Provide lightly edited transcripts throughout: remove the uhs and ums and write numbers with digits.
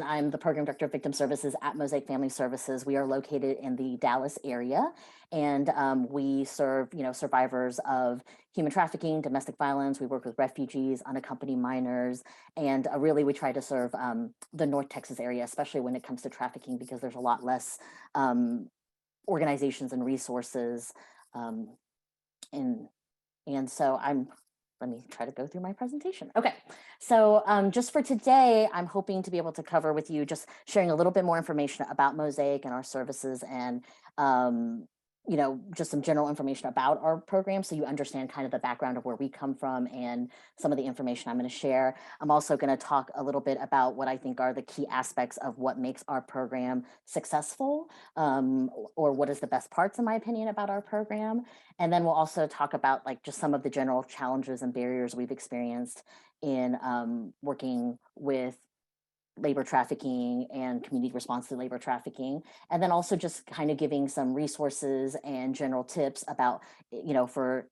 I'm the Program Director of Victim Services at Mosaic Family Services. We are located in the Dallas area, and we serve, survivors of human trafficking, domestic violence. We work with refugees, unaccompanied minors, and really we try to serve the North Texas area, especially when it comes to trafficking, because there's a lot less organizations and resources. Um, and so let me try to go through my presentation. Okay, so just for today, I'm hoping to be able to cover with you, just sharing a little bit more information about Mosaic and our services, and just some general information about our program, so you understand kind of the background of where we come from and some of the information I'm going to share. I'm also going to talk a little bit about what I think are the key aspects of what makes our program successful, or what is the best parts, in my opinion, about our program. And then we'll also talk about just some of the general challenges and barriers we've experienced in working with labor trafficking and community response to labor trafficking. And then also just kind of giving some resources and general tips about, for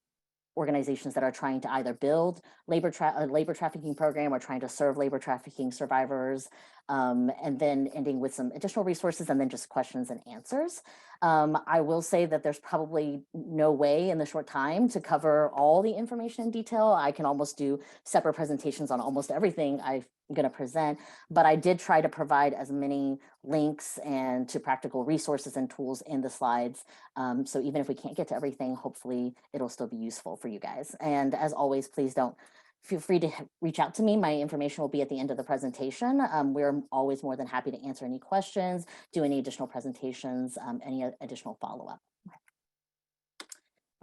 organizations that are trying to either build a labor trafficking program or trying to serve labor trafficking survivors, and then ending with some additional resources and then just questions and answers. I will say that there's probably no way in the short time to cover all the information in detail. I can almost do separate presentations on almost everything I'm going to present, but I did try to provide as many links and to practical resources and tools in the slides. So even if we can't get to everything, hopefully it'll still be useful for you guys. And as always, please don't feel free to reach out to me. My information will be at the end of the presentation. We're always more than happy to answer any questions, do any additional presentations, any additional follow-up.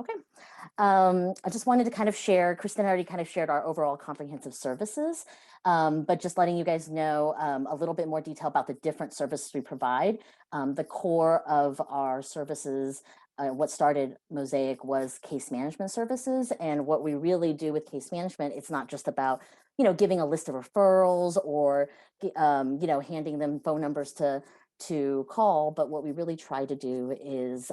Okay, I just wanted to kind of share, Kristen already kind of shared our overall comprehensive services, but just letting you guys know a little bit more detail about the different services we provide. The core of our services, what started Mosaic, was case management services. And what we really do with case management, it's not just about, giving a list of referrals or, handing them phone numbers to call, but what we really try to do is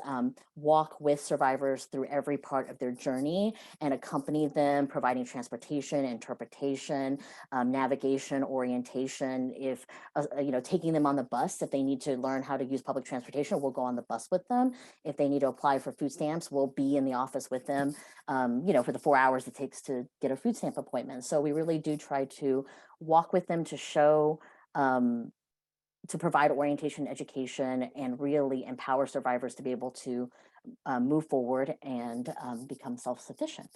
walk with survivors through every part of their journey and accompany them, providing transportation, interpretation, navigation, orientation. If taking them on the bus, if they need to learn how to use public transportation, we'll go on the bus with them. If they need to apply for food stamps, we'll be in the office with them, for the 4 hours it takes to get a food stamp appointment. So we really do try to walk with them to show, to provide orientation, education, and really empower survivors to be able to move forward and become self-sufficient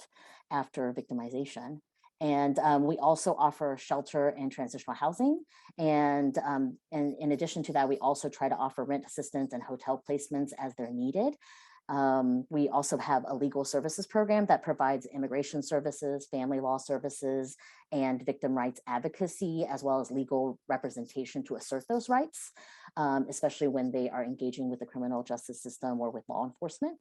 after victimization. And we also offer shelter and transitional housing. And in addition to that, we also try to offer rent assistance and hotel placements as they're needed. We also have a legal services program that provides immigration services, family law services, and victim rights advocacy, as well as legal representation to assert those rights, especially when they are engaging with the criminal justice system or with law enforcement.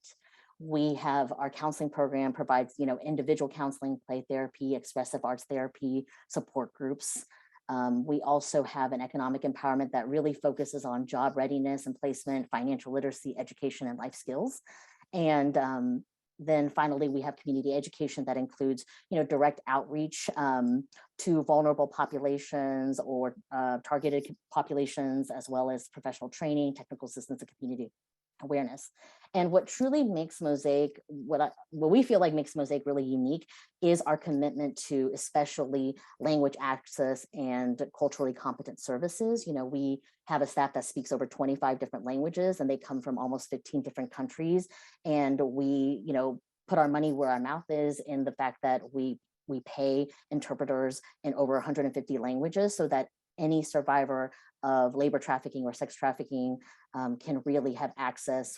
We have our counseling program provides, individual counseling, play therapy, expressive arts therapy, support groups. We also have an economic empowerment that really focuses on job readiness and placement, financial literacy, education, and life skills. And then finally, we have community education that includes, direct outreach to vulnerable populations or targeted populations, as well as professional training, technical assistance, and community awareness. And what truly makes Mosaic, what we feel like makes Mosaic really unique, is our commitment to especially language access and culturally competent services. We have a staff that speaks over 25 different languages, and they come from almost 15 different countries. And we, put our money where our mouth is, in the fact that we pay interpreters in over 150 languages, so that any survivor of labor trafficking or sex trafficking can really have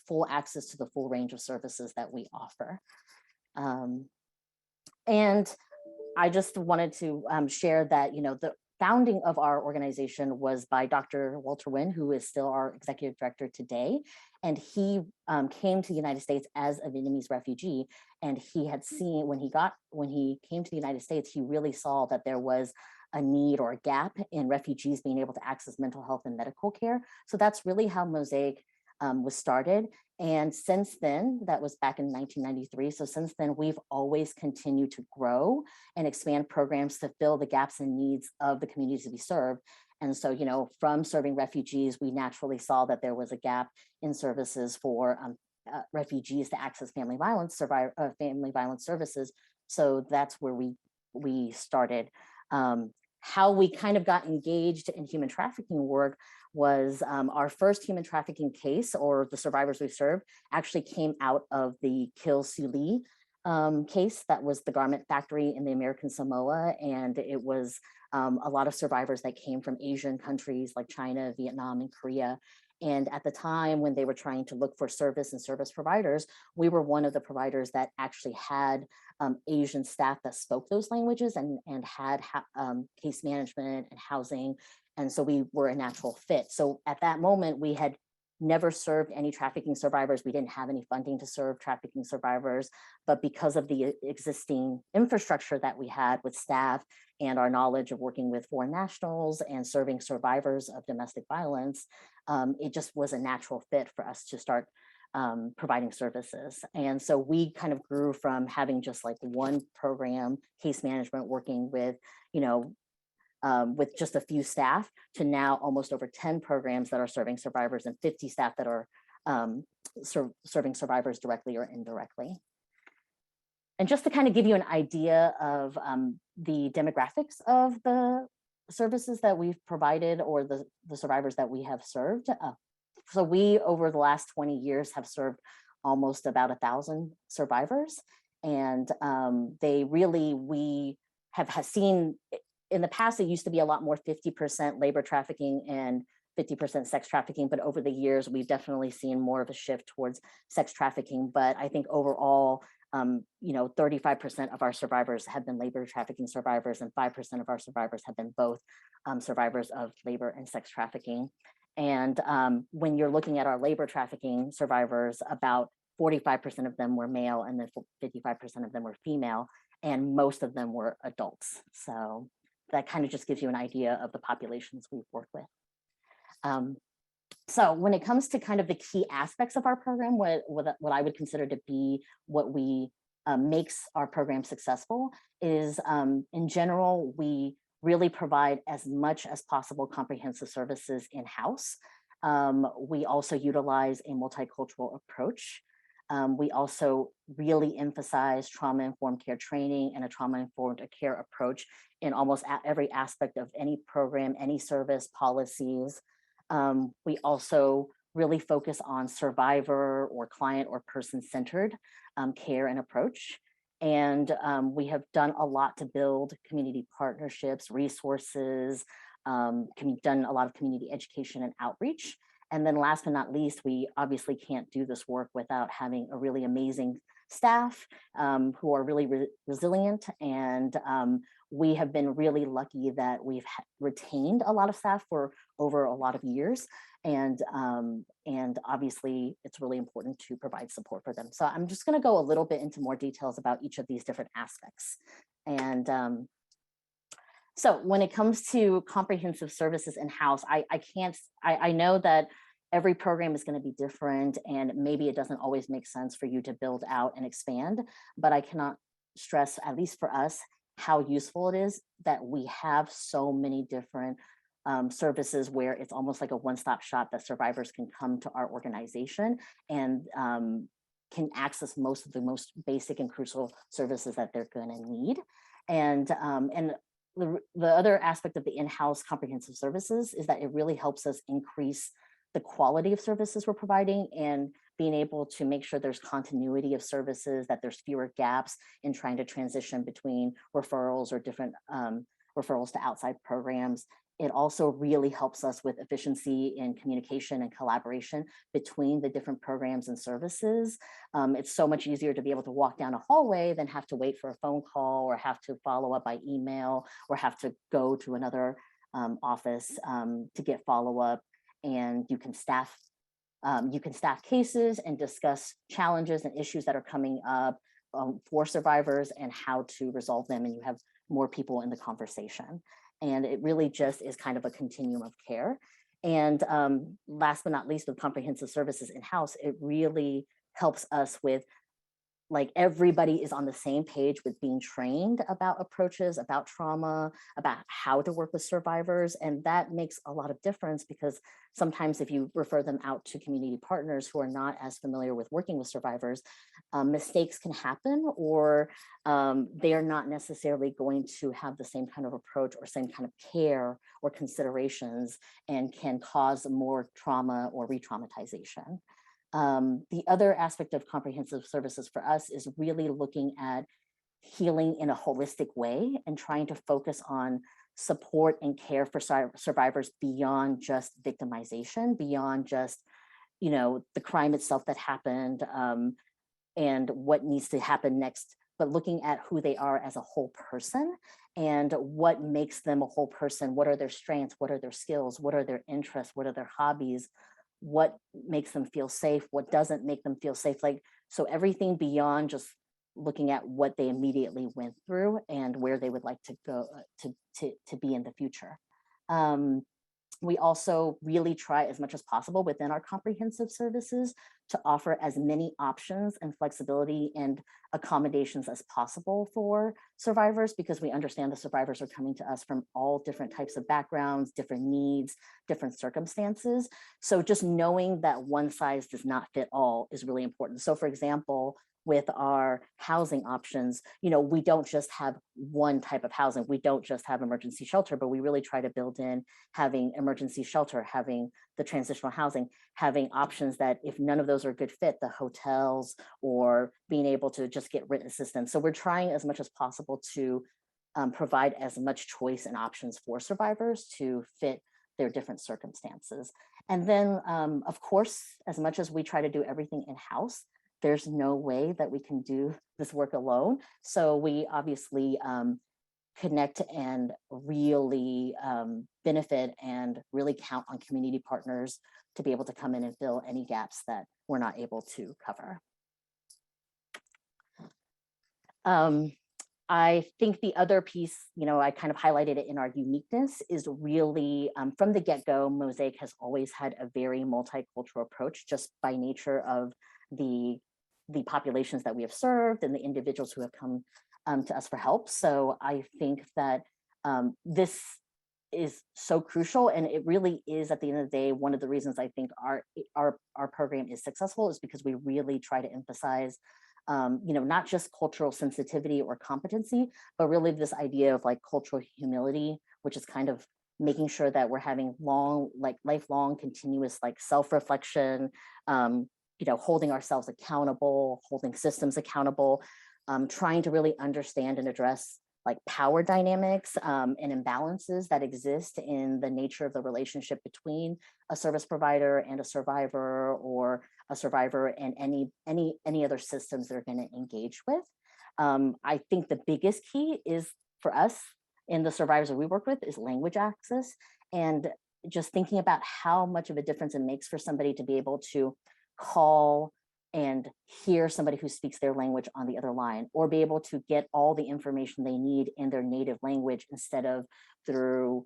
full access to the full range of services that we offer. And I just wanted to share that, the founding of our organization was by Dr. Walter Wynn, who is still our executive director today. And he came to the United States as a Vietnamese refugee. And he had seen, when he came to the United States, he really saw that there was a need or a gap in refugees being able to access mental health and medical care. So that's really how Mosaic was started. And since then, that was back in 1993. So since then, we've always continued to grow and expand programs to fill the gaps and needs of the communities we serve. And so, from serving refugees, we naturally saw that there was a gap in services for refugees to access family violence services. So that's where we started. How we kind of got engaged in human trafficking work was our first human trafficking case, or the survivors we served, actually came out of the Kill Suli case. That was the garment factory in the American Samoa, and it was a lot of survivors that came from Asian countries like China, Vietnam, and Korea. And at the time when they were trying to look for service and service providers, we were one of the providers that actually had Asian staff that spoke those languages and had case management and housing. And so we were a natural fit. So at that moment, we had never served any trafficking survivors. We didn't have any funding to serve trafficking survivors, but because of the existing infrastructure that we had with staff and our knowledge of working with foreign nationals and serving survivors of domestic violence, it just was a natural fit for us to start providing services. And so we kind of grew from having just like one program, case management, working with, with just a few staff, to now almost over 10 programs that are serving survivors and 50 staff that are serving survivors directly or indirectly. And just to kind of give you an idea of the demographics of the services that we've provided, or the survivors that we have served. So we, over the last 20 years, have served almost about 1,000 survivors. And we have seen, in the past, it used to be a lot more 50% labor trafficking and 50% sex trafficking, but over the years, we've definitely seen more of a shift towards sex trafficking. But I think overall, 35% of our survivors have been labor trafficking survivors, and 5% of our survivors have been both survivors of labor and sex trafficking. And when you're looking at our labor trafficking survivors, about 45% of them were male, and then 55% of them were female, and most of them were adults. So that kind of just gives you an idea of the populations we've worked with. So when it comes to kind of the key aspects of our program, what I would consider to be what we makes our program successful is, in general, we really provide as much as possible comprehensive services in-house. We also utilize a multicultural approach. We also really emphasize trauma-informed care training and a trauma-informed care approach in almost every aspect of any program, any service, policies. We also really focus on survivor or client or person-centered care and approach. And we have done a lot to build community partnerships, resources, done a lot of community education and outreach. And then last but not least, we obviously can't do this work without having a really amazing staff who are really resilient. And we have been really lucky that we've retained a lot of staff for over a lot of years. And obviously, it's really important to provide support for them. So I'm just going to go a little bit into more details about each of these different aspects. And so when it comes to comprehensive services in-house, I know that every program is going to be different, and maybe it doesn't always make sense for you to build out and expand, but I cannot stress, at least for us, how useful it is that we have so many different services where it's almost like a one-stop shop that survivors can come to our organization and can access most of the most basic and crucial services that they're going to need. And the other aspect of the in-house comprehensive services is that it really helps us increase the quality of services we're providing, and being able to make sure there's continuity of services, that there's fewer gaps in trying to transition between referrals or different referrals to outside programs. It also really helps us with efficiency in communication and collaboration between the different programs and services. It's so much easier to be able to walk down a hallway than have to wait for a phone call, or have to follow up by email, or have to go to another office to get follow-up. And you can staff cases and discuss challenges and issues that are coming up for survivors and how to resolve them. And you have more people in the conversation. And it really just is kind of a continuum of care. And last but not least, with comprehensive services in-house, it really helps us with like everybody is on the same page with being trained about approaches, about trauma, about how to work with survivors. And that makes a lot of difference, because sometimes if you refer them out to community partners who are not as familiar with working with survivors, mistakes can happen, or they are not necessarily going to have the same kind of approach or same kind of care or considerations, and can cause more trauma or re-traumatization. The other aspect of comprehensive services for us is really looking at healing in a holistic way and trying to focus on support and care for survivors beyond just victimization, beyond just, the crime itself that happened, and what needs to happen next, but looking at who they are as a whole person and what makes them a whole person. What are their strengths? What are their skills? What are their interests? What are their hobbies? What makes them feel safe? What doesn't make them feel safe? Like, so everything beyond just looking at what they immediately went through and where they would like to go to be in the future. We also really try as much as possible within our comprehensive services to offer as many options and flexibility and accommodations as possible for survivors, because we understand the survivors are coming to us from all different types of backgrounds, different needs, different circumstances. So just knowing that one size does not fit all is really important. So for example, with our housing options, we don't just have one type of housing. We don't just have emergency shelter, but we really try to build in having emergency shelter, having the transitional housing, having options that if none of those are a good fit, the hotels, or being able to just get written assistance. So we're trying as much as possible to provide as much choice and options for survivors to fit their different circumstances. And then, of course, as much as we try to do everything in-house, there's no way that we can do this work alone. So we obviously connect and really benefit and really count on community partners to be able to come in and fill any gaps that we're not able to cover. I think the other piece, I kind of highlighted it in our uniqueness, is really from the get-go, Mosaic has always had a very multicultural approach, just by nature of the populations that we have served and the individuals who have come to us for help. So I think that this is so crucial, and it really is, at the end of the day, one of the reasons I think our program is successful is because we really try to emphasize not just cultural sensitivity or competency, but really this idea of like cultural humility, which is kind of making sure that we're having lifelong continuous self-reflection, holding ourselves accountable, holding systems accountable, trying to really understand and address power dynamics and imbalances that exist in the nature of the relationship between a service provider and a survivor, or a survivor and any other systems they're going to engage with. I think the biggest key is for us in the survivors that we work with is language access, and just thinking about how much of a difference it makes for somebody to be able to call and hear somebody who speaks their language on the other line, or be able to get all the information they need in their native language instead of through,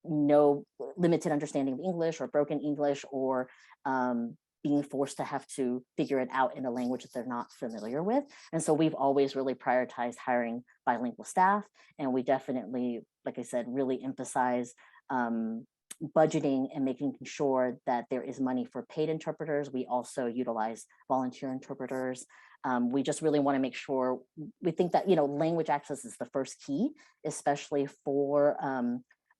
no limited understanding of English or broken English, or being forced to have to figure it out in a language that they're not familiar with. And so we've always really prioritized hiring bilingual staff. And we definitely, like I said, really emphasize budgeting and making sure that there is money for paid interpreters. We also utilize volunteer interpreters. We just really want to make sure, we think that, language access is the first key, especially for,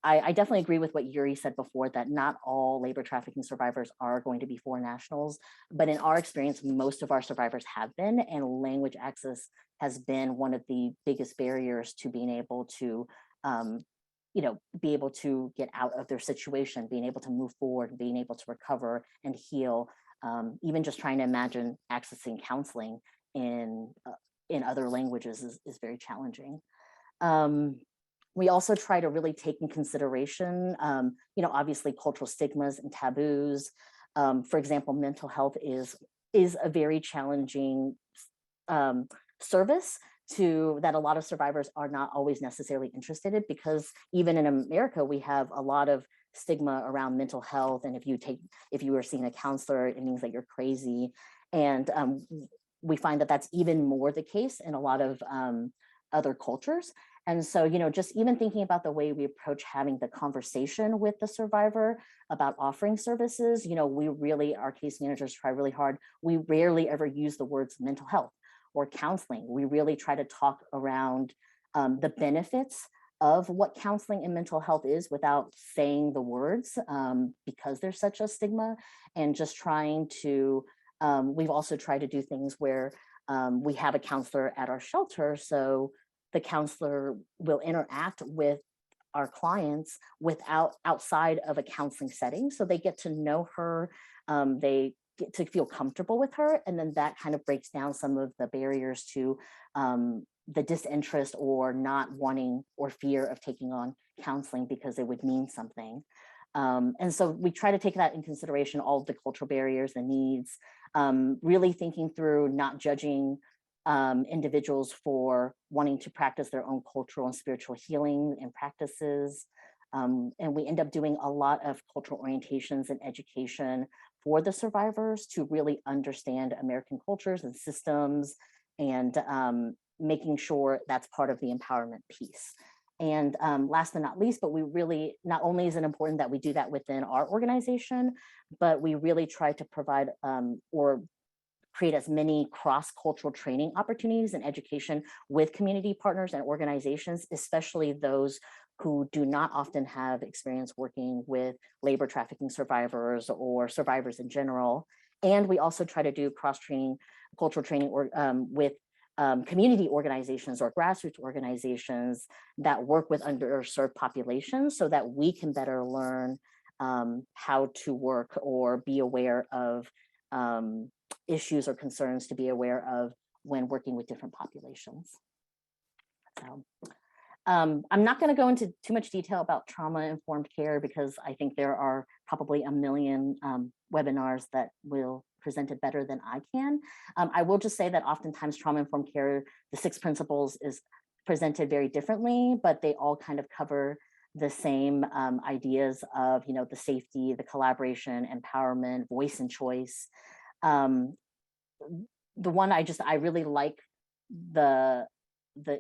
I definitely agree with what Yuri said before, that not all labor trafficking survivors are going to be foreign nationals, but in our experience, most of our survivors have been, and language access has been one of the biggest barriers to being able to be able to get out of their situation, being able to move forward, being able to recover and heal. Even just trying to imagine accessing counseling in other languages is very challenging. We also try to really take in consideration, obviously cultural stigmas and taboos. For example, mental health is a very challenging service that a lot of survivors are not always necessarily interested in, because even in America, we have a lot of stigma around mental health. And if you are seeing a counselor, it means that you're crazy. And we find that that's even more the case in a lot of other cultures. And so, just even thinking about the way we approach having the conversation with the survivor about offering services, we really, our case managers try really hard. We rarely ever use the words mental health or counseling. We really try to talk around the benefits of what counseling and mental health is without saying the words, because there's such a stigma, and just trying to, we've also tried to do things where we have a counselor at our shelter. So the counselor will interact with our clients outside of a counseling setting. So they get to know her, they get to feel comfortable with her. And then that kind of breaks down some of the barriers to the disinterest or not wanting or fear of taking on counseling because it would mean something. And so we try to take that in consideration, all of the cultural barriers, the needs, really thinking through not judging individuals for wanting to practice their own cultural and spiritual healing and practices. And we end up doing a lot of cultural orientations and education for the survivors to really understand American cultures and systems, and making sure that's part of the empowerment piece. And last but not least, but we really, not only is it important that we do that within our organization, but we really try to provide or create as many cross-cultural training opportunities and education with community partners and organizations, especially those who do not often have experience working with labor trafficking survivors or survivors in general. And we also try to do cross-training, cultural training with community organizations or grassroots organizations that work with underserved populations, so that we can better learn how to work or be aware of issues or concerns to be aware of when working with different populations. So I'm not going to go into too much detail about trauma-informed care, because I think there are probably a million webinars that will present it better than I can. I will just say that oftentimes trauma-informed care, the 6 principles, is presented very differently, but they all kind of cover the same ideas of, the safety, the collaboration, empowerment, voice and choice. The one I really like the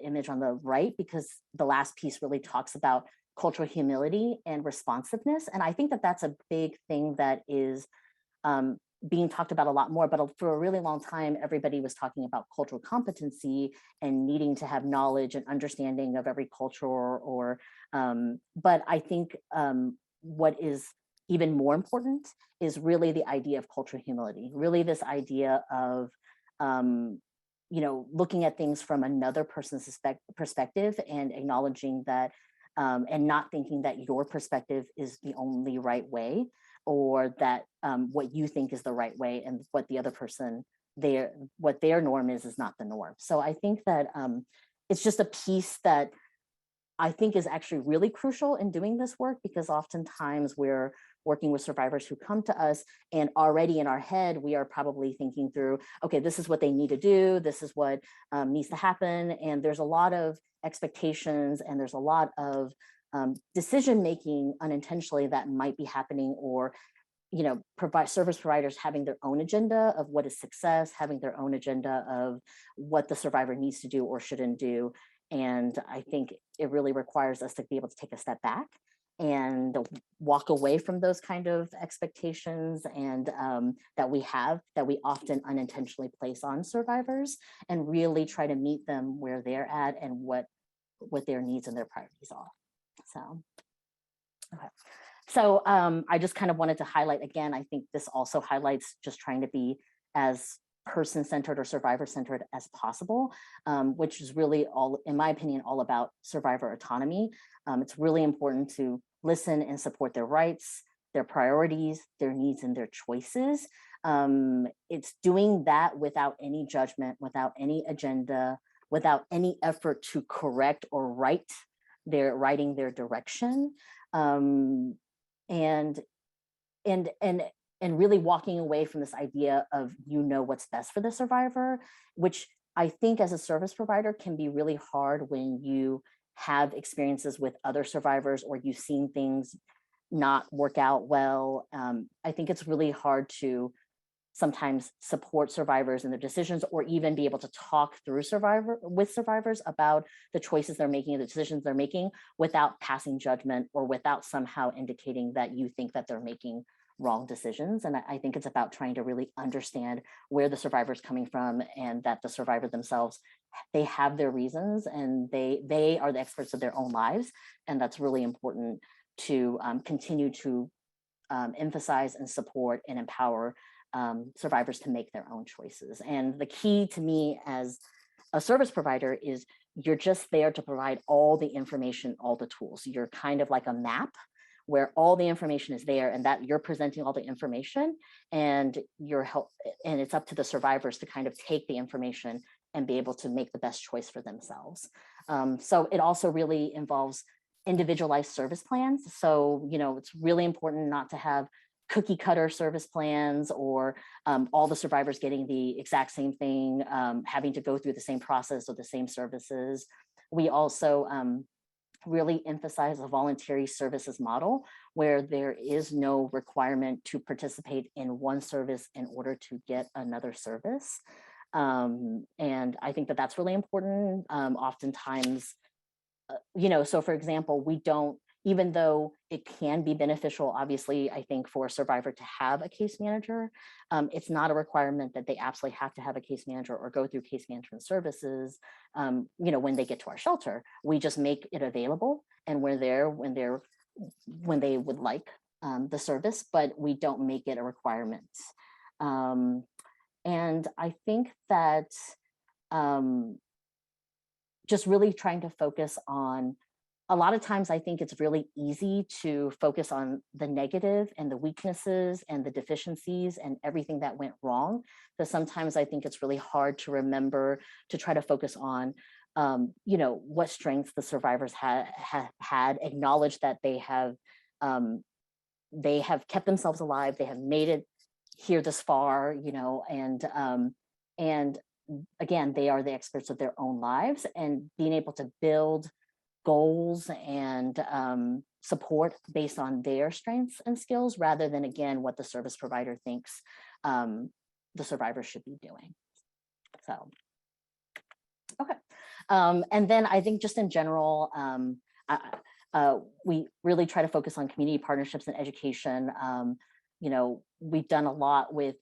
image on the right, because the last piece really talks about cultural humility and responsiveness. And I think that that's a big thing that is being talked about a lot more, but for a really long time, everybody was talking about cultural competency and needing to have knowledge and understanding of every culture, but I think what is even more important is really the idea of cultural humility, really this idea of looking at things from another person's perspective and acknowledging that, and not thinking that your perspective is the only right way, or that what you think is the right way and what the other person, what their norm is not the norm. So I think that it's just a piece that I think is actually really crucial in doing this work, because oftentimes we're working with survivors who come to us and already in our head, we are probably thinking through, okay, this is what they need to do. This is what needs to happen. And there's a lot of expectations, and there's a lot of decision-making unintentionally that might be happening, or service providers having their own agenda of what is success, having their own agenda of what the survivor needs to do or shouldn't do. And I think it really requires us to be able to take a step back and walk away from those kind of expectations and that we often unintentionally place on survivors, and really try to meet them where they're at and what their needs and their priorities are. So, okay. So I just kind of wanted to highlight again, I think this also highlights just trying to be as person-centered or survivor-centered as possible, which is really all, in my opinion, all about survivor autonomy. It's really important to listen and support their rights, their priorities, their needs, and their choices. It's doing that without any judgment, without any agenda, without any effort to correct or writing their direction, and really walking away from this idea of what's best for the survivor, which I think as a service provider can be really hard when you have experiences with other survivors or you've seen things not work out well. I think it's really hard to sometimes support survivors in their decisions, or even be able to talk through survivors about the choices they're making, the decisions they're making, without passing judgment or without somehow indicating that you think that they're making wrong decisions. And I think it's about trying to really understand where the survivor is coming from, and that the survivor themselves, they have their reasons, and they are the experts of their own lives. And that's really important to continue to emphasize and support and empower survivors to make their own choices. And the key to me as a service provider is you're just there to provide all the information, all the tools. You're kind of like a map where all the information is there, and that you're presenting all the information, and and it's up to the survivors to kind of take the information and be able to make the best choice for themselves. So it also really involves individualized service plans. So, it's really important not to have cookie cutter service plans, or all the survivors getting the exact same thing, having to go through the same process or the same services. We also really emphasize a voluntary services model, where there is no requirement to participate in one service in order to get another service. And I think that that's really important. Oftentimes, so for example, we don't, even though it can be beneficial, obviously, I think for a survivor to have a case manager, it's not a requirement that they absolutely have to have a case manager or go through case management services. When they get to our shelter, we just make it available, and we're there when they would like the service, but we don't make it a requirement. And I think that just really trying to focus on, a lot of times I think it's really easy to focus on the negative and the weaknesses and the deficiencies and everything that went wrong. So sometimes I think it's really hard to remember to try to focus on, what strengths the survivors had, acknowledge that they have kept themselves alive, they have made it here this far, and again, they are the experts of their own lives, and being able to build goals and support based on their strengths and skills, rather than, again, what the service provider thinks the survivor should be doing. So, okay. And then I think just in general, we really try to focus on community partnerships and education. We've done a lot with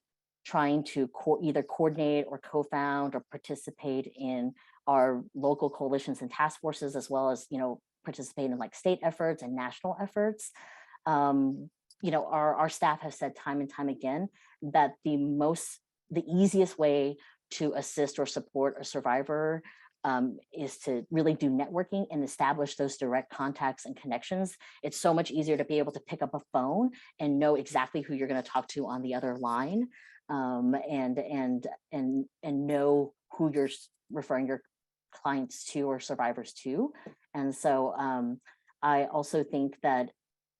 trying to either coordinate or co-found or participate in our local coalitions and task forces, as well as, participate in like state efforts and national efforts. Our staff have said time and time again that the easiest way to assist or support a survivor is to really do networking and establish those direct contacts and connections. It's so much easier to be able to pick up a phone and know exactly who you're going to talk to on the other line, and know who you're referring your clients to or survivors to. And so I also think that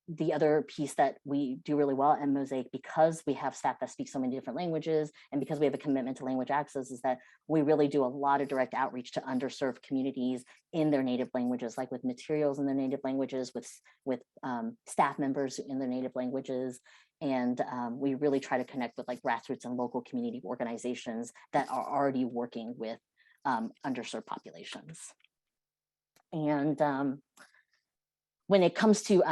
the other piece that we do really well at Mosaic, because we have staff that speak so many different languages, and because we have a commitment to language access, is that we really do a lot of direct outreach to underserved communities in their native languages, like with materials in their native languages, with staff members in their native languages. And we really try to connect with like grassroots and local community organizations that are already working with underserved populations. And when it comes to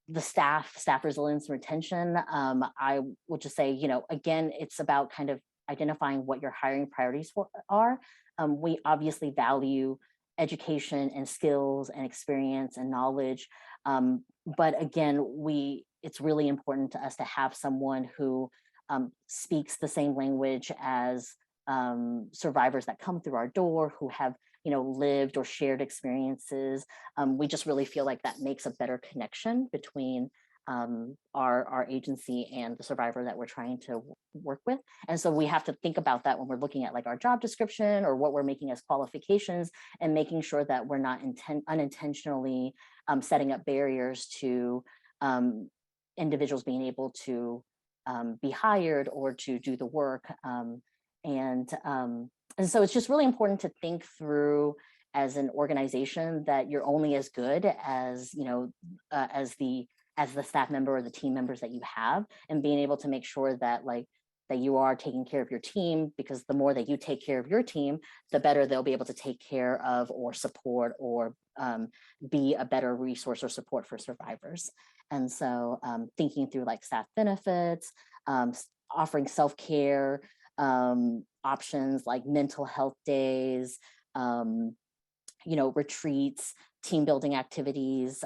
the staff resilience and retention, I would just say, again, it's about kind of identifying what your hiring priorities are. We obviously value education and skills and experience and knowledge. But again, it's really important to us to have someone who speaks the same language as survivors that come through our door, who have lived or shared experiences. We just really feel like that makes a better connection between our agency and the survivor that we're trying to work with. And so we have to think about that when we're looking at like our job description or what we're making as qualifications, and making sure that we're not unintentionally setting up barriers to individuals being able to be hired or to do the work. And so it's just really important to think through as an organization that you're only as good as, as the staff member or the team members that you have, and being able to make sure that like that you are taking care of your team, because the more that you take care of your team, the better they'll be able to take care of or support or be a better resource or support for survivors. And so thinking through like staff benefits, offering self-care options like mental health days, retreats, team building activities,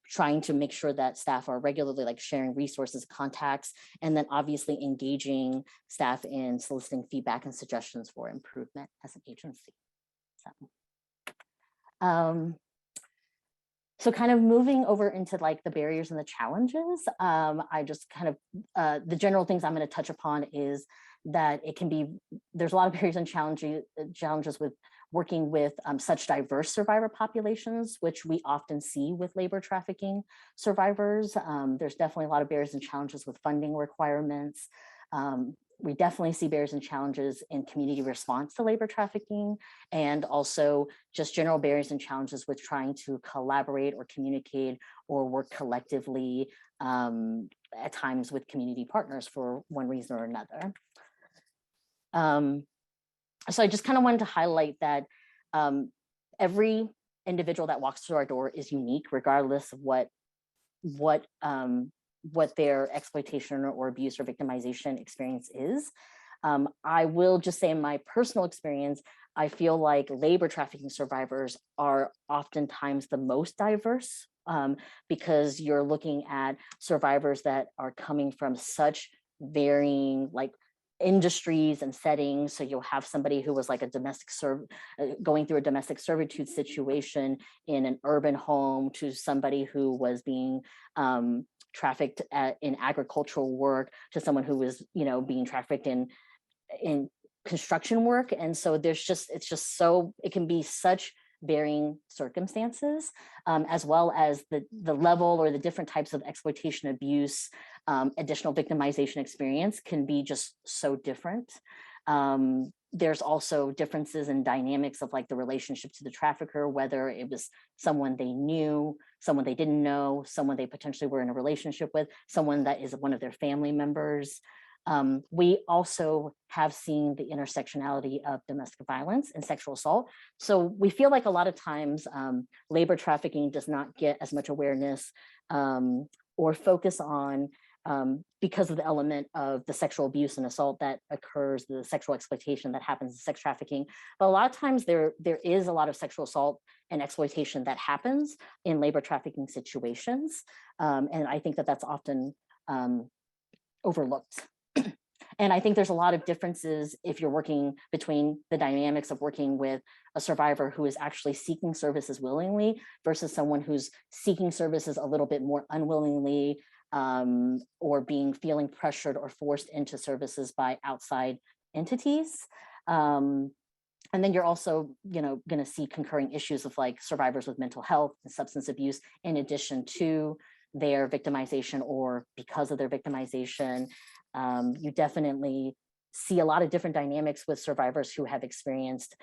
trying to make sure that staff are regularly like sharing resources, contacts, and then obviously engaging staff in soliciting feedback and suggestions for improvement as an agency. So kind of moving over into like the barriers and the challenges, I just kind of, the general things I'm going to touch upon is that there's a lot of barriers and challenges with working with such diverse survivor populations, which we often see with labor trafficking survivors. There's definitely a lot of barriers and challenges with funding requirements. We definitely see barriers and challenges in community response to labor trafficking, and also just general barriers and challenges with trying to collaborate or communicate or work collectively at times with community partners for one reason or another. So I just kind of wanted to highlight that every individual that walks through our door is unique, regardless of what their exploitation or abuse or victimization experience is. I will just say in my personal experience, I feel like labor trafficking survivors are oftentimes the most diverse because you're looking at survivors that are coming from such varying like industries and settings. So you'll have somebody who was like a going through a domestic servitude situation in an urban home, to somebody who was being trafficked in agricultural work, to someone who was, being trafficked in construction work. And so it can be such varying circumstances, as well as the level or the different types of exploitation, abuse, additional victimization experience can be just so different. There's also differences in dynamics of like the relationship to the trafficker, whether it was someone they knew, someone they didn't know, someone they potentially were in a relationship with, someone that is one of their family members. We also have seen the intersectionality of domestic violence and sexual assault. So we feel like a lot of times labor trafficking does not get as much awareness or focus on because of the element of the sexual abuse and assault that occurs, the sexual exploitation that happens in sex trafficking. But a lot of times there is a lot of sexual assault and exploitation that happens in labor trafficking situations. And I think that that's often overlooked. And I think there's a lot of differences if you're working between the dynamics of working with a survivor who is actually seeking services willingly versus someone who's seeking services a little bit more unwillingly, or feeling pressured or forced into services by outside entities. And then you're also, going to see concurring issues of like survivors with mental health and substance abuse, in addition to their victimization or because of their victimization. You definitely see a lot of different dynamics with survivors who have experienced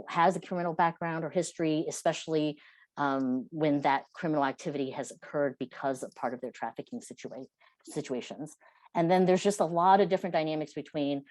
has a criminal background or history, especially when that criminal activity has occurred because of part of their trafficking situations. And then there's just a lot of different dynamics between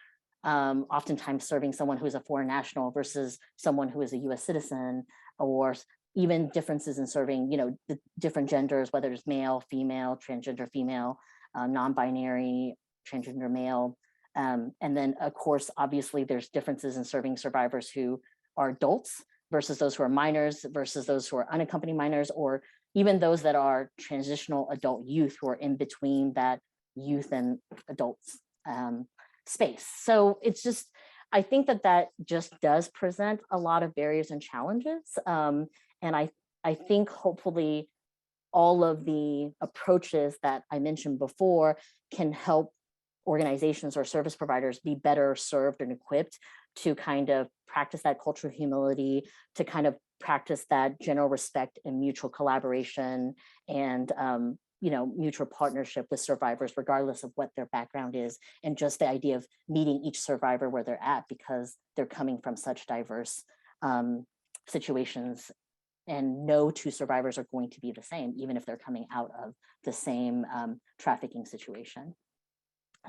oftentimes serving someone who is a foreign national versus someone who is a US citizen, or even differences in serving, the different genders, whether it's male, female, transgender female, non-binary, transgender male. And then of course, obviously there's differences in serving survivors who are adults versus those who are minors versus those who are unaccompanied minors, or even those that are transitional adult youth who are in between that youth and adults space. So it's just, I think that just does present a lot of barriers and challenges. And I think hopefully all of the approaches that I mentioned before can help organizations or service providers be better served and equipped to kind of practice that culture of humility, to kind of practice that general respect and mutual collaboration, and mutual partnership with survivors, regardless of what their background is, and just the idea of meeting each survivor where they're at, because they're coming from such diverse situations, and no two survivors are going to be the same, even if they're coming out of the same trafficking situation.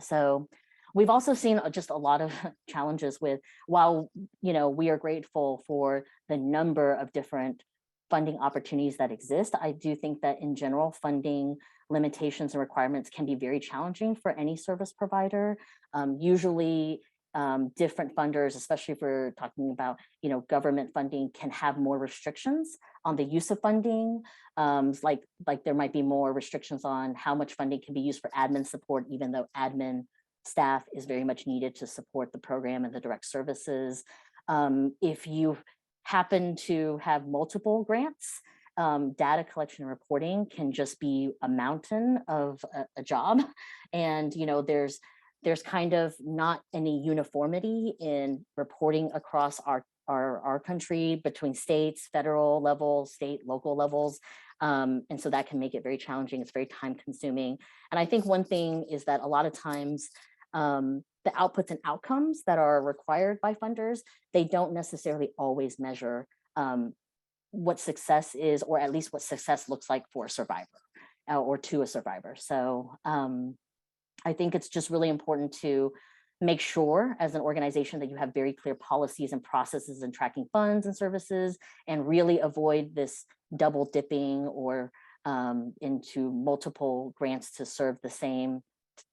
So We've also seen just a lot of challenges with, while we are grateful for the number of different funding opportunities that exist, I do think that in general, funding limitations and requirements can be very challenging for any service provider. Usually, different funders, especially if we're talking about government funding, can have more restrictions on the use of funding. Like there might be more restrictions on how much funding can be used for admin support, even though admin staff is very much needed to support the program and the direct services. If you happen to have multiple grants, data collection and reporting can just be a mountain of a job. And there's kind of not any uniformity in reporting across our country between states, federal level, state, local levels. And so that can make it very challenging. It's very time consuming. And I think one thing is that a lot of times the outputs and outcomes that are required by funders, they don't necessarily always measure what success is, or at least what success looks like for a survivor or to a survivor. So I think it's just really important to make sure as an organization that you have very clear policies and processes and tracking funds and services, and really avoid this double dipping or into multiple grants to serve the same,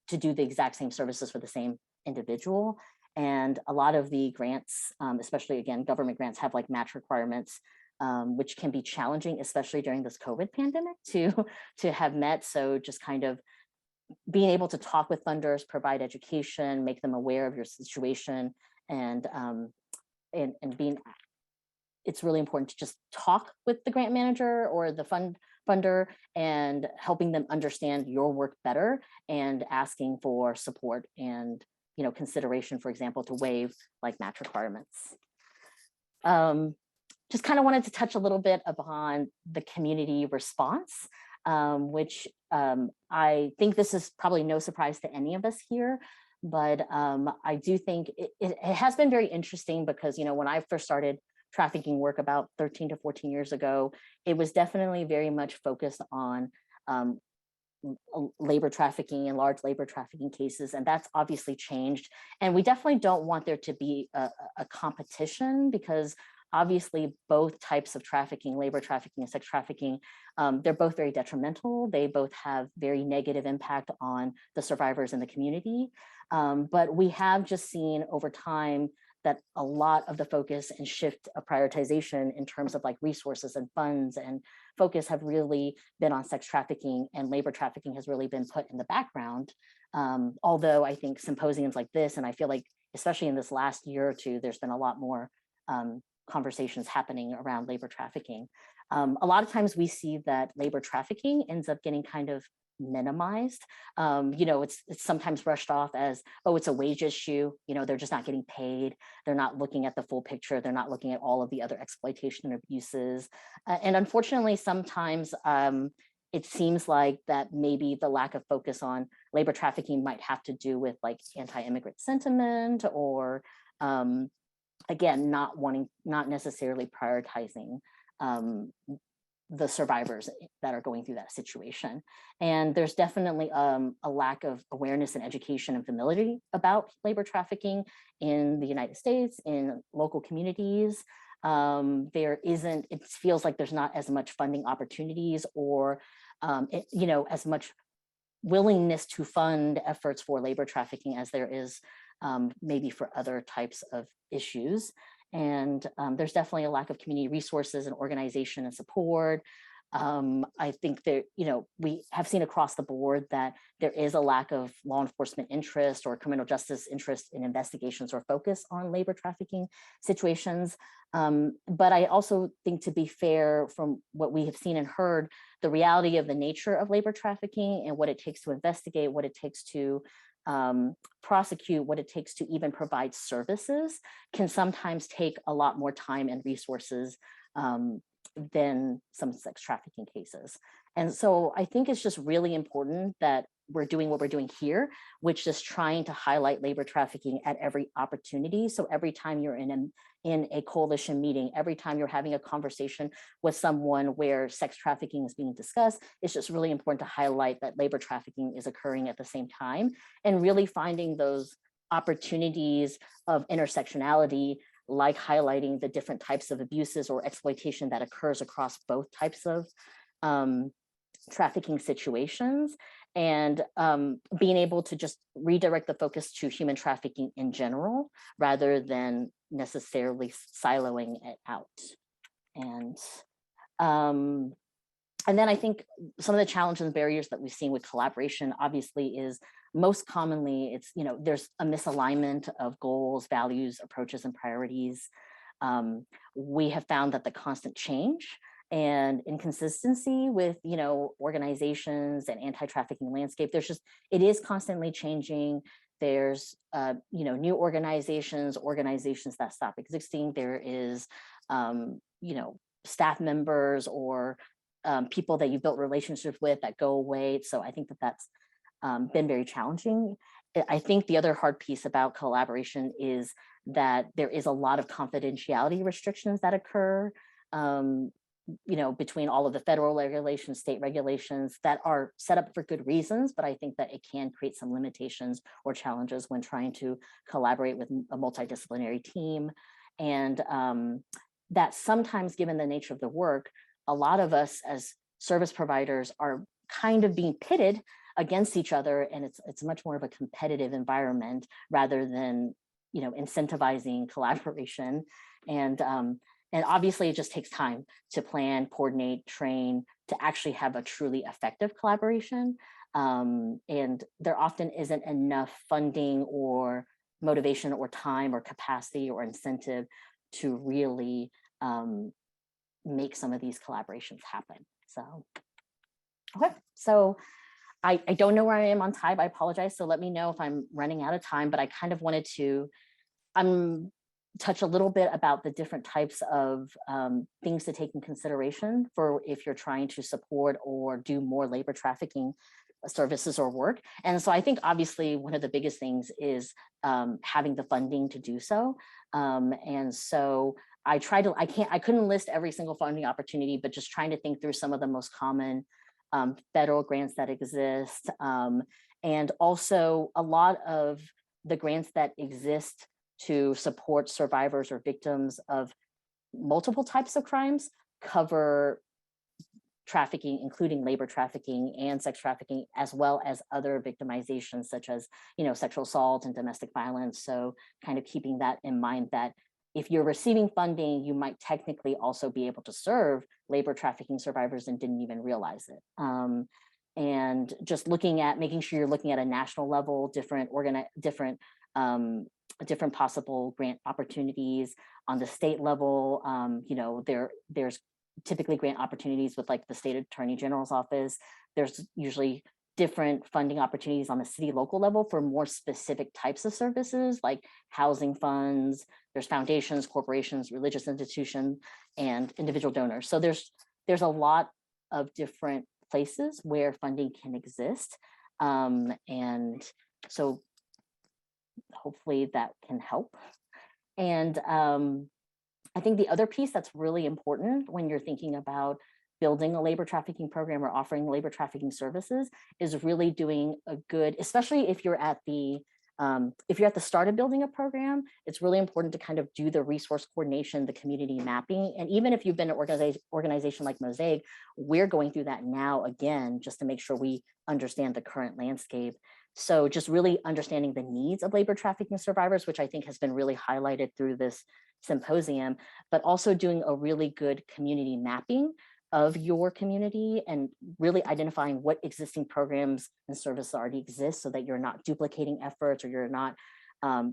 to do the exact same services for the same individual. And a lot of the grants, especially again, government grants, have like match requirements, which can be challenging, especially during this COVID pandemic to have met. So just kind of being able to talk with funders, provide education, make them aware of your situation, and being, it's really important to just talk with the grant manager or the funder and helping them understand your work better and asking for support and consideration, for example, to waive like match requirements. Just kind of wanted to touch a little bit upon the community response, which I think this is probably no surprise to any of us here, but I do think it has been very interesting because, when I first started trafficking work about 13 to 14 years ago, it was definitely very much focused on labor trafficking and large labor trafficking cases, and that's obviously changed. And we definitely don't want there to be a competition, because obviously both types of trafficking, labor trafficking and sex trafficking, they're both very detrimental. They both have very negative impact on the survivors in the community. But we have just seen over time that a lot of the focus and shift of prioritization in terms of like resources and funds and focus have really been on sex trafficking, and labor trafficking has really been put in the background. Although I think symposiums like this, and I feel like especially in this last year or two, there's been a lot more conversations happening around labor trafficking. A lot of times we see that labor trafficking ends up getting kind of minimized. It's sometimes brushed off as, oh, it's a wage issue. They're just not getting paid. They're not looking at the full picture. They're not looking at all of the other exploitation and abuses. And unfortunately, sometimes it seems like that maybe the lack of focus on labor trafficking might have to do with like anti-immigrant sentiment, or again, not necessarily prioritizing the survivors that are going through that situation. And there's definitely a lack of awareness and education and familiarity about labor trafficking in the United States, in local communities. It feels like there's not as much funding opportunities or, as much willingness to fund efforts for labor trafficking as there is maybe for other types of issues. And there's definitely a lack of community resources and organization and support. I think that, we have seen across the board that there is a lack of law enforcement interest or criminal justice interest in investigations or focus on labor trafficking situations. But I also think, to be fair, from what we have seen and heard, the reality of the nature of labor trafficking and what it takes to investigate, what it takes to prosecute, what it takes to even provide services can sometimes take a lot more time and resources than some sex trafficking cases. And so I think it's just really important that we're doing what we're doing here, which is trying to highlight labor trafficking at every opportunity. So every time you're in a coalition meeting, every time you're having a conversation with someone where sex trafficking is being discussed, it's just really important to highlight that labor trafficking is occurring at the same time, and really finding those opportunities of intersectionality, like highlighting the different types of abuses or exploitation that occurs across both types of trafficking situations, and being able to just redirect the focus to human trafficking in general, rather than necessarily siloing it out. And then I think some of the challenges and barriers that we've seen with collaboration, obviously, is most commonly it's, there's a misalignment of goals, values, approaches, and priorities. We have found that the constant change and inconsistency with, organizations and anti-trafficking landscape, it is constantly changing. There's, new organizations that stop existing. There is, staff members or people that you built relationships with that go away. So I think that that's been very challenging. I think the other hard piece about collaboration is that there is a lot of confidentiality restrictions that occur, between all of the federal regulations, state regulations that are set up for good reasons, but I think that it can create some limitations or challenges when trying to collaborate with a multidisciplinary team. And that sometimes, given the nature of the work, a lot of us as service providers are kind of being pitted against each other, and it's much more of a competitive environment rather than incentivizing collaboration. And obviously it just takes time to plan, coordinate, train, to actually have a truly effective collaboration. And there often isn't enough funding or motivation or time or capacity or incentive to really make some of these collaborations happen. So, okay, so I don't know where I am on time. I apologize. So let me know if I'm running out of time, but I kind of wanted to touch a little bit about the different types of things to take in consideration for if you're trying to support or do more labor trafficking services or work. And so I think obviously one of the biggest things is having the funding to do so. And so I couldn't list every single funding opportunity, but just trying to think through some of the most common federal grants that exist. And also a lot of the grants that exist to support survivors or victims of multiple types of crimes cover trafficking, including labor trafficking and sex trafficking, as well as other victimizations such as, sexual assault and domestic violence. So kind of keeping that in mind, that if you're receiving funding, you might technically also be able to serve labor trafficking survivors and didn't even realize it. And just making sure you're looking at a national level, different possible grant opportunities. On the state level, there's typically grant opportunities with like the state attorney general's office. There's usually different funding opportunities on the city local level for more specific types of services like housing funds. There's foundations, corporations, religious institutions, and individual donors. So there's a lot of different places where funding can exist. And so hopefully that can help. And I think the other piece that's really important when you're thinking about building a labor trafficking program or offering labor trafficking services is really doing a good, especially if you're at the start of building a program, it's really important to kind of do the resource coordination, the community mapping. And even if you've been an organization like Mosaic, we're going through that now again, just to make sure we understand the current landscape. So just really understanding the needs of labor trafficking survivors, which I think has been really highlighted through this symposium, but also doing a really good community mapping of your community and really identifying what existing programs and services already exist so that you're not duplicating efforts, or you're not, so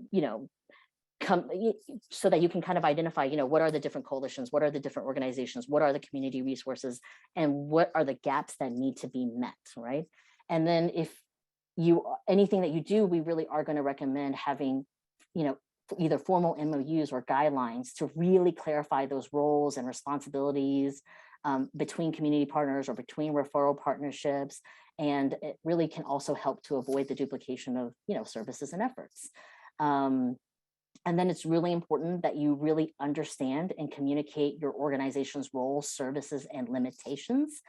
that you can kind of identify, what are the different coalitions, what are the different organizations, what are the community resources, and what are the gaps that need to be met, right? And then if anything that you do, we really are going to recommend having, either formal MOUs or guidelines to really clarify those roles and responsibilities between community partners or between referral partnerships. And it really can also help to avoid the duplication of, services and efforts. And then it's really important that you really understand and communicate your organization's roles, services, and limitations.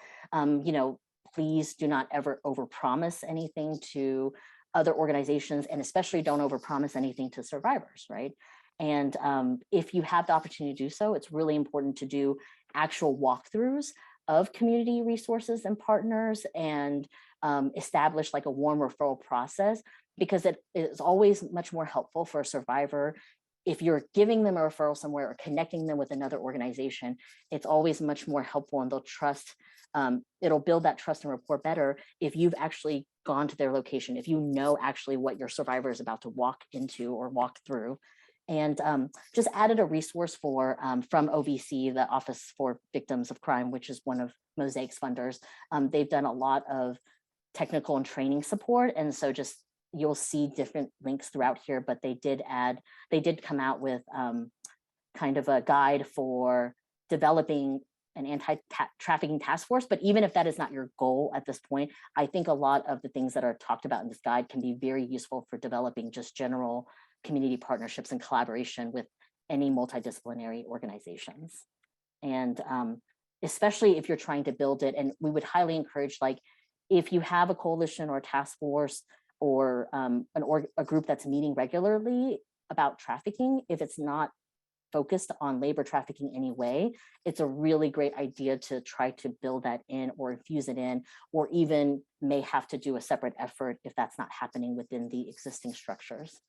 Please do not ever overpromise anything to other organizations, and especially don't overpromise anything to survivors, right? And if you have the opportunity to do so, it's really important to do actual walkthroughs of community resources and partners, and establish like a warm referral process, because it is always much more helpful for a survivor if you're giving them a referral somewhere or connecting them with another organization. It's always much more helpful, and they'll trust, it'll build that trust and rapport better if you've actually gone to their location, if you know actually what your survivor is about to walk into or walk through. And just added a resource for from OVC, the Office for Victims of Crime, which is one of Mosaic's funders. They've done a lot of technical and training support, and so just you'll see different links throughout here, but they did come out with kind of a guide for developing an anti-trafficking task force. But even if that is not your goal at this point, I think a lot of the things that are talked about in this guide can be very useful for developing just general community partnerships and collaboration with any multidisciplinary organizations. And especially if you're trying to build it, and we would highly encourage, like, if you have a coalition or a task force or a group that's meeting regularly about trafficking, if it's not focused on labor trafficking anyway, it's a really great idea to try to build that in or infuse it in, or even may have to do a separate effort if that's not happening within the existing structures.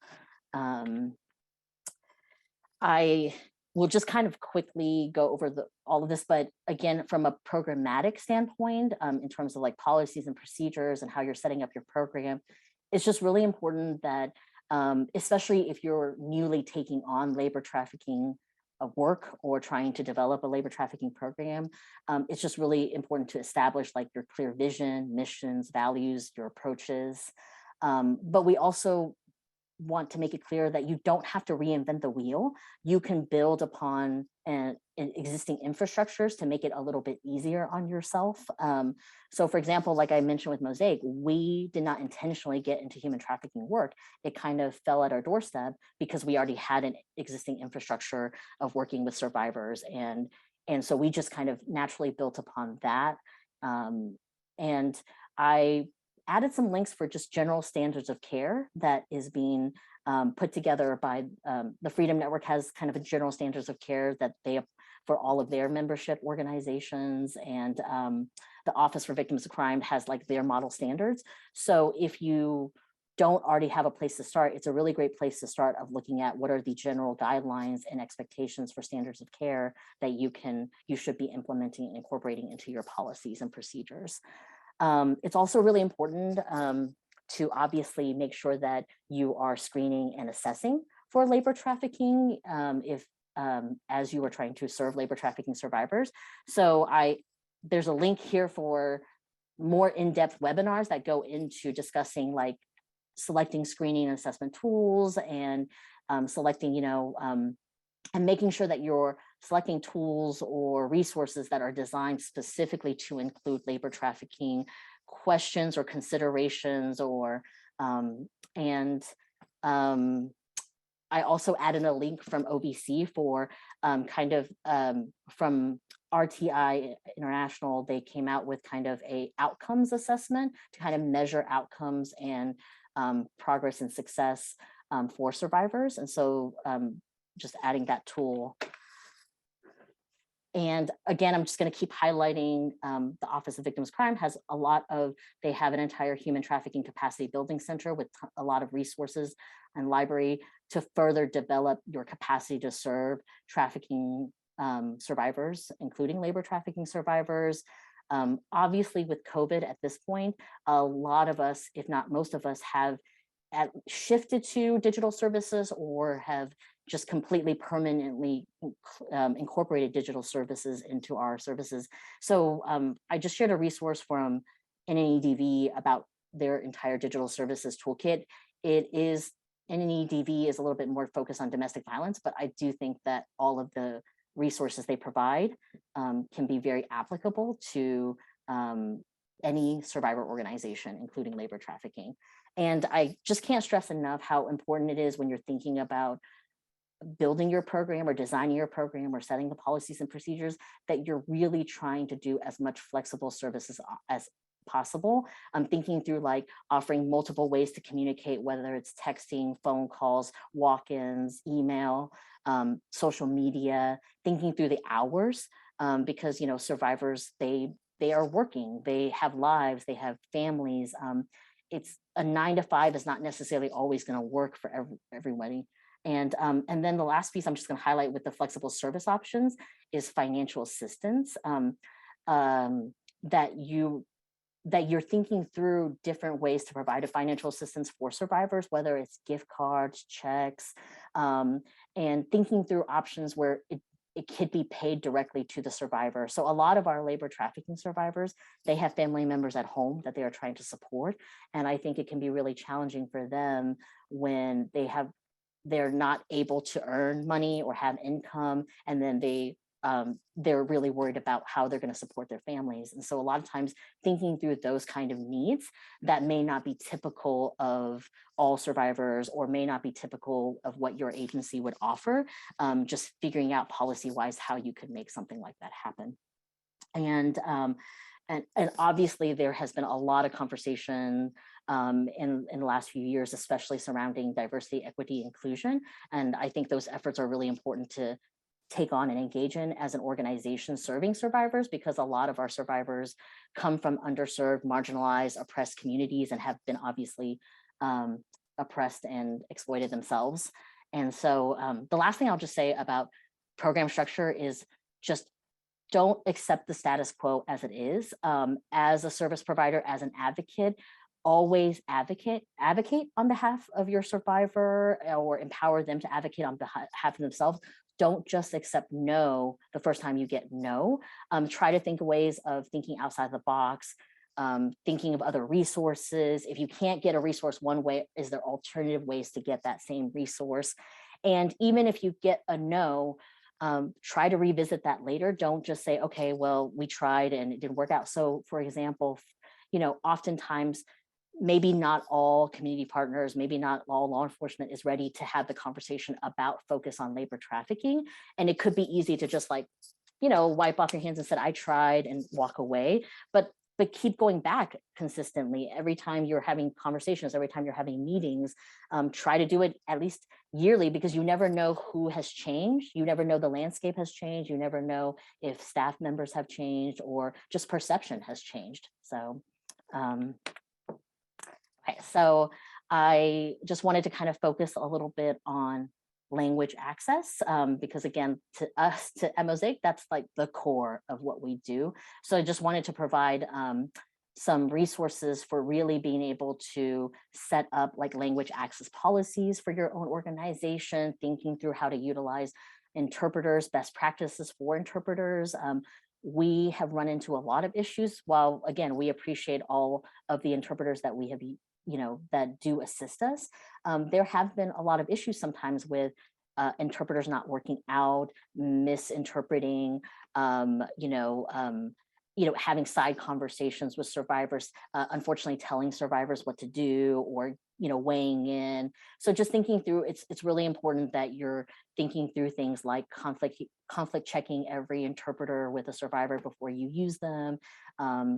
I will just kind of quickly go over all of this, but again, from a programmatic standpoint, in terms of like policies and procedures and how you're setting up your program, it's just really important that, especially if you're newly taking on labor trafficking work or trying to develop a labor trafficking program, it's just really important to establish like your clear vision, missions, values, your approaches. But we also want to make it clear that you don't have to reinvent the wheel. You can build upon existing infrastructures to make it a little bit easier on yourself. So for example, like I mentioned with Mosaic, we did not intentionally get into human trafficking work. It kind of fell at our doorstep because we already had an existing infrastructure of working with survivors. And so we just kind of naturally built upon that. And I added some links for just general standards of care that is being put together by the Freedom Network. Has kind of a general standards of care that they, for all of their membership organizations, and the Office for Victims of Crime has like their model standards. So if you don't already have a place to start, it's a really great place to start of looking at what are the general guidelines and expectations for standards of care that you should be implementing and incorporating into your policies and procedures. It's also really important to obviously make sure that you are screening and assessing for labor trafficking as you are trying to serve labor trafficking survivors. So there's a link here for more in-depth webinars that go into discussing like selecting screening and assessment tools, and selecting, and making sure that you're selecting tools or resources that are designed specifically to include labor trafficking questions or considerations, or I also added a link from OVC for from RTI International. They came out with kind of a outcomes assessment to kind of measure outcomes and progress and success for survivors. And so just adding that tool. And again, I'm just going to keep highlighting the Office of Victims of Crime has a lot of, they have an entire human trafficking capacity building center with a lot of resources and library to further develop your capacity to serve trafficking survivors, including labor trafficking survivors. Obviously with COVID at this point, a lot of us, if not most of us, have shifted to digital services or have just completely permanently incorporated digital services into our services. So I just shared a resource from NNEDV about their entire digital services toolkit. NNEDV is a little bit more focused on domestic violence, but I do think that all of the resources they provide can be very applicable to any survivor organization, including labor trafficking. And I just can't stress enough how important it is when you're thinking about building your program or designing your program or setting the policies and procedures that you're really trying to do as much flexible services as possible. Thinking through like offering multiple ways to communicate, whether it's texting, phone calls, walk-ins, email, social media, thinking through the hours, because, you know, survivors, they are working, they have lives, they have families. It's a 9 to 5 is not necessarily always going to work for everybody. And then the last piece I'm just going to highlight with the flexible service options is financial assistance. That you're thinking through different ways to provide a financial assistance for survivors, whether it's gift cards, checks, and thinking through options where it could be paid directly to the survivor. So a lot of our labor trafficking survivors, they have family members at home that they are trying to support. And I think it can be really challenging for them when they're not able to earn money or have income, and then they're really worried about how they're going to support their families. And so a lot of times thinking through those kind of needs that may not be typical of all survivors or may not be typical of what your agency would offer, just figuring out policy-wise how you could make something like that happen. And obviously there has been a lot of conversation in the last few years, especially surrounding diversity, equity, inclusion. And I think those efforts are really important to take on and engage in as an organization serving survivors, because a lot of our survivors come from underserved, marginalized, oppressed communities and have been obviously oppressed and exploited themselves. And so the last thing I'll just say about program structure is just don't accept the status quo as it is. As a service provider, as an advocate, always advocate on behalf of your survivor or empower them to advocate on behalf of themselves. Don't just accept no the first time you get no. Try to think of ways of thinking outside the box, thinking of other resources. If you can't get a resource one way, is there alternative ways to get that same resource? And even if you get a no, try to revisit that later. Don't just say, okay, well, we tried and it didn't work out. So for example, you know, oftentimes, maybe not all community partners, maybe not all law enforcement is ready to have the conversation about focus on labor trafficking. And it could be easy to just like, you know, wipe off your hands and said, I tried, and walk away. But keep going back consistently. Every time you're having conversations, every time you're having meetings, try to do it at least yearly, because you never know who has changed. You never know the landscape has changed. You never know if staff members have changed or just perception has changed. So, okay, so I just wanted to kind of focus a little bit on language access, because again, to us, at Mosaic, that's like the core of what we do. So I just wanted to provide some resources for really being able to set up like language access policies for your own organization, thinking through how to utilize interpreters, best practices for interpreters. We have run into a lot of issues. While again, we appreciate all of the interpreters that we have, you know, that do assist us. There have been a lot of issues sometimes with interpreters not working out, misinterpreting, having side conversations with survivors, unfortunately telling survivors what to do, or, you know, weighing in. So just thinking through, it's really important that you're thinking through things like conflict checking every interpreter with a survivor before you use them.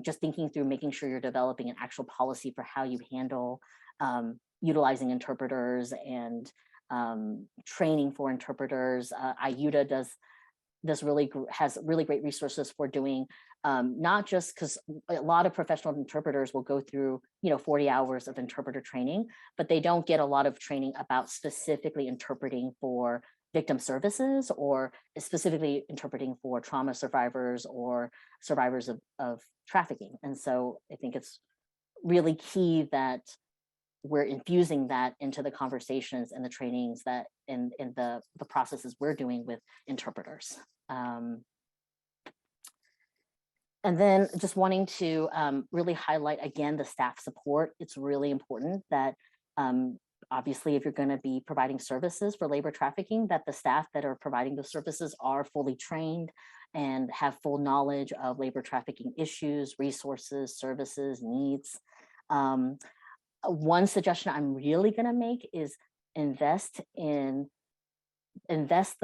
Just thinking through making sure you're developing an actual policy for how you handle utilizing interpreters and training for interpreters. IUTA has really great resources for doing, not just because a lot of professional interpreters will go through, 40 hours of interpreter training, but they don't get a lot of training about specifically interpreting for victim services, or specifically interpreting for trauma survivors or survivors of trafficking. And so I think it's really key that we're infusing that into the conversations and the trainings that in the processes we're doing with interpreters. And then just wanting to really highlight again the staff support. It's really important that obviously if you're going to be providing services for labor trafficking, that the staff that are providing those services are fully trained and have full knowledge of labor trafficking issues, resources, services, needs. One suggestion I'm really going to make is invest the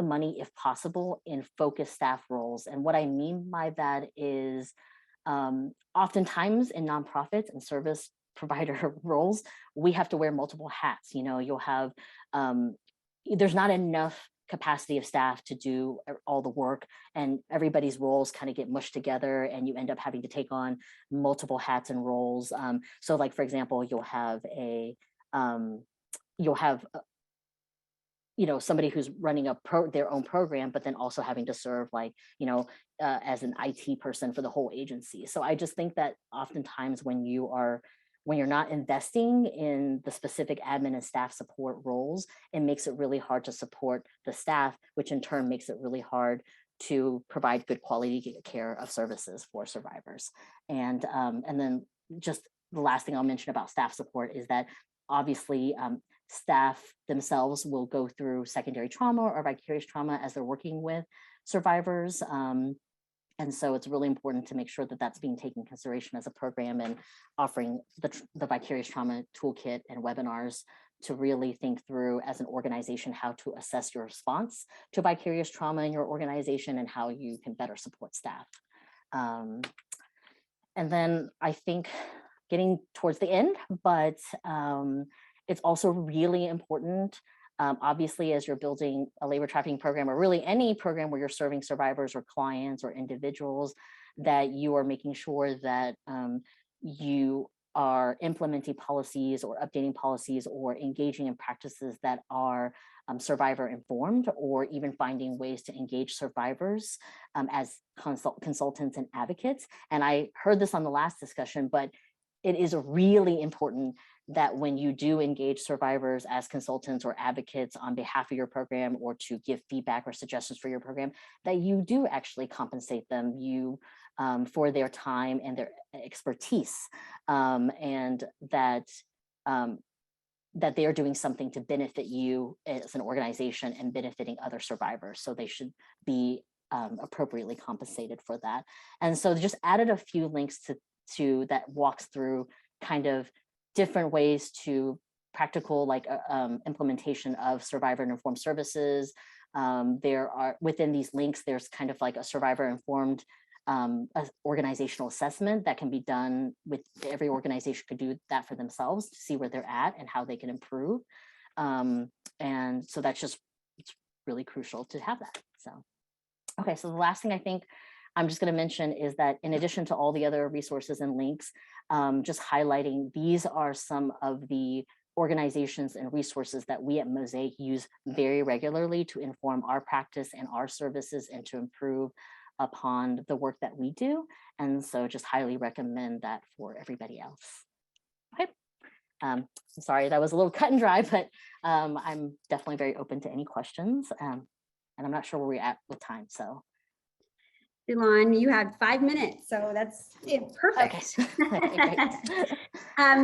money, if possible, in focused staff roles. And what I mean by that is Oftentimes in nonprofits and service provider roles, we have to wear multiple hats. You'll have, there's not enough capacity of staff to do all the work, and everybody's roles kind of get mushed together, and you end up having to take on multiple hats and roles. So like, for example, you'll have somebody who's running their own program, but then also having to serve as an IT person for the whole agency. So I just think that oftentimes when you're not investing in the specific admin and staff support roles, it makes it really hard to support the staff, which in turn makes it really hard to provide good quality care of services for survivors. And then just the last thing I'll mention about staff support is that obviously staff themselves will go through secondary trauma or vicarious trauma as they're working with survivors. And so it's really important to make sure that that's being taken into consideration as a program, and offering the vicarious trauma toolkit and webinars to really think through as an organization how to assess your response to vicarious trauma in your organization and how you can better support staff. And then I think getting towards the end, but it's also really important, obviously, as you're building a labor trafficking program, or really any program where you're serving survivors or clients or individuals, that you are making sure that you are implementing policies or updating policies or engaging in practices that are survivor informed, or even finding ways to engage survivors as consultants and advocates. And I heard this on the last discussion, but it is really important that when you do engage survivors as consultants or advocates on behalf of your program, or to give feedback or suggestions for your program, that you do actually compensate them for their time and their expertise, and that they are doing something to benefit you as an organization and benefiting other survivors. So they should be appropriately compensated for that. And so just added a few links to that walks through kind of different ways to practical implementation of survivor informed services. There are, within these links, there's kind of like a survivor informed organizational assessment that can be done with every organization could do that for themselves to see where they're at and how they can improve. And so that's just, it's really crucial to have that. So, okay, so the last thing I think I'm just going to mention is that in addition to all the other resources and links, just highlighting, these are some of the organizations and resources that we at Mosaic use very regularly to inform our practice and our services and to improve upon the work that we do. And so just highly recommend that for everybody else. Okay. I'm sorry, that was a little cut and dry, but I'm definitely very open to any questions. And I'm not sure where we're at with time, so. Elon, you had 5 minutes, so that's perfect. Okay.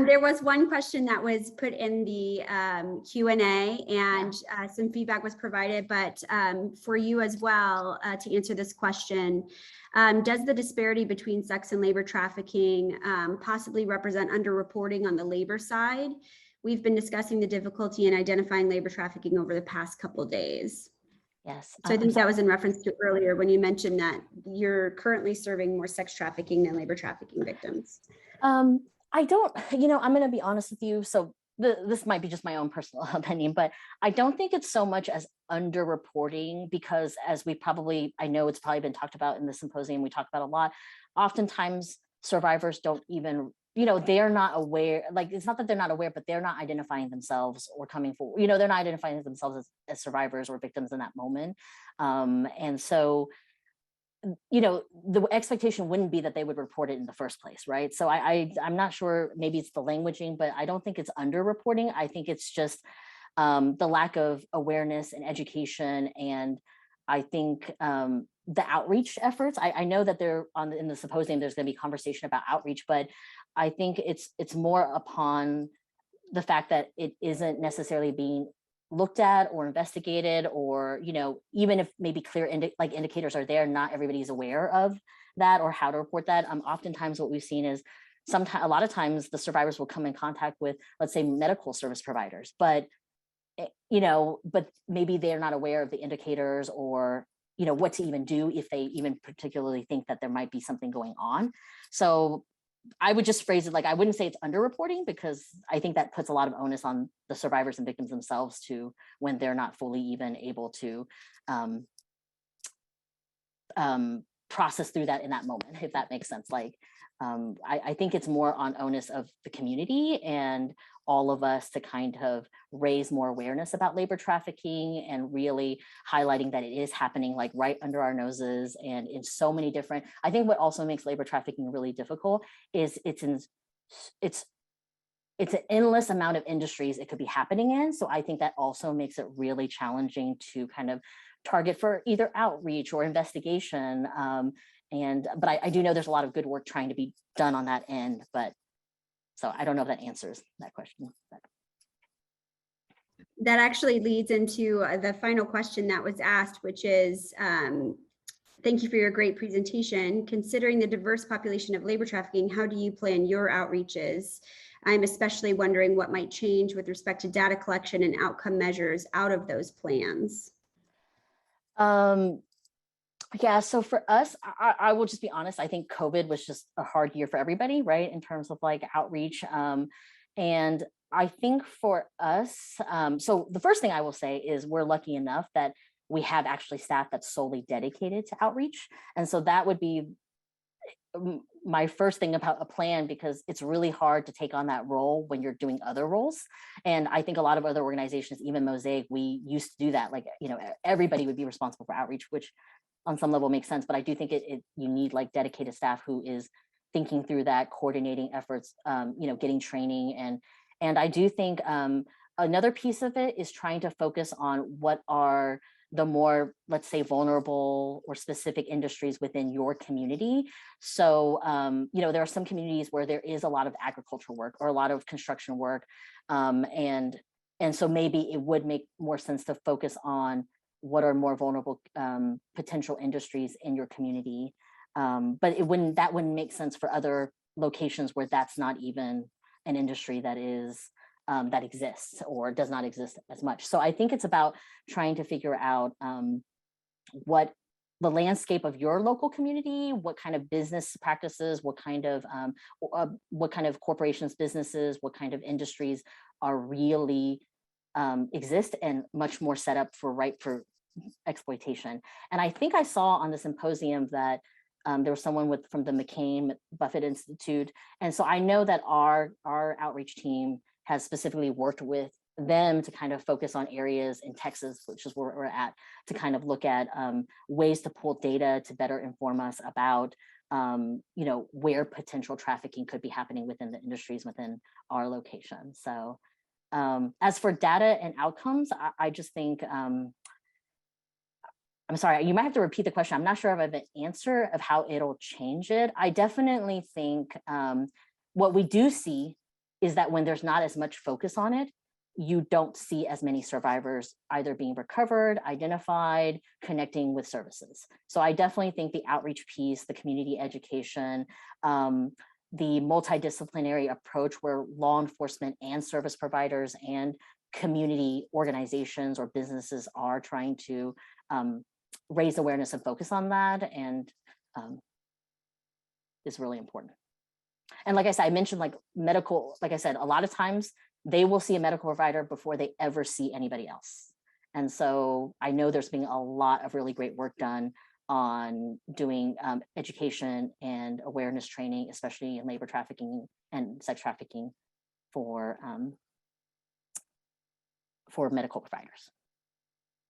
There was one question that was put in the Q&A, and some feedback was provided, but for you as well, to answer this question, does the disparity between sex and labor trafficking possibly represent underreporting on the labor side? We've been discussing the difficulty in identifying labor trafficking over the past couple of days. Yes. So I think that was in reference to earlier when you mentioned that you're currently serving more sex trafficking than labor trafficking victims. I don't, I'm going to be honest with you. So this might be just my own personal opinion, but I don't think it's so much as underreporting, because as I know it's probably been talked about in the symposium, we talked about a lot. Oftentimes survivors don't even, they're not aware, it's not that they're not aware, but they're not identifying themselves or coming forward, they're not identifying themselves as survivors or victims in that moment. And so, the expectation wouldn't be that they would report it in the first place, right? So I'm not sure, maybe it's the languaging, but I don't think it's underreporting. I think it's just the lack of awareness and education. And I think the outreach efforts, I know that in the symposium, there's going to be conversation about outreach, but I think it's more upon the fact that it isn't necessarily being looked at or investigated, or even if maybe clear indicators are there, not everybody's aware of that or how to report that. Oftentimes what we've seen is a lot of times the survivors will come in contact with, let's say, medical service providers, but maybe they're not aware of the indicators, or what to even do if they even particularly think that there might be something going on. So I would just phrase it like, I wouldn't say it's underreporting, because I think that puts a lot of onus on the survivors and victims themselves to, when they're not fully even able to process through that in that moment, if that makes sense. Like, I think it's more on onus of the community and all of us to kind of raise more awareness about labor trafficking, and really highlighting that it is happening like right under our noses and in so many different. I think what also makes labor trafficking really difficult is it's an endless amount of industries it could be happening in. So I think that also makes it really challenging to kind of target for either outreach or investigation. But I do know there's a lot of good work trying to be done on that end. But so I don't know if that answers that question. That actually leads into the final question that was asked, which is, thank you for your great presentation. Considering the diverse population of labor trafficking, how do you plan your outreaches? I'm especially wondering what might change with respect to data collection and outcome measures out of those plans. Yeah, so for us, I will just be honest, I think COVID was just a hard year for everybody, right, in terms of like outreach. And I think for us, so the first thing I will say is we're lucky enough that we have actually staff that's solely dedicated to outreach. And so that would be my first thing about a plan, because it's really hard to take on that role when you're doing other roles. And I think a lot of other organizations, even Mosaic, we used to do that. Like, everybody would be responsible for outreach, which on some level makes sense. But I do think you need like dedicated staff who is thinking through that, coordinating efforts, getting training. And I do think another piece of it is trying to focus on what are the more, let's say, vulnerable or specific industries within your community. So, there are some communities where there is a lot of agricultural work or a lot of construction work. And so maybe it would make more sense to focus on what are more vulnerable potential industries in your community. But that wouldn't make sense for other locations where that's not even an industry that exists or does not exist as much. So I think it's about trying to figure out what the landscape of your local community, what kind of business practices, what kind of corporations, businesses, what kind of industries are really exist and much more set up for exploitation. And I think I saw on the symposium that there was someone from the McCain Buffett Institute. And so I know that our outreach team has specifically worked with them to kind of focus on areas in Texas, which is where we're at, to kind of look at ways to pull data to better inform us about where potential trafficking could be happening within the industries within our location. So as for data and outcomes, I just think, I'm sorry, you might have to repeat the question. I'm not sure if I have an answer of how it'll change it. I definitely think what we do see is that when there's not as much focus on it, you don't see as many survivors either being recovered, identified, connecting with services. So I definitely think the outreach piece, the community education, the multidisciplinary approach where law enforcement and service providers and community organizations or businesses are trying to raise awareness and focus on that, and is really important. And like I said, I mentioned like medical, like I said, a lot of times they will see a medical provider before they ever see anybody else. And so I know there's been a lot of really great work done on doing education and awareness training, especially in labor trafficking and sex trafficking for medical providers.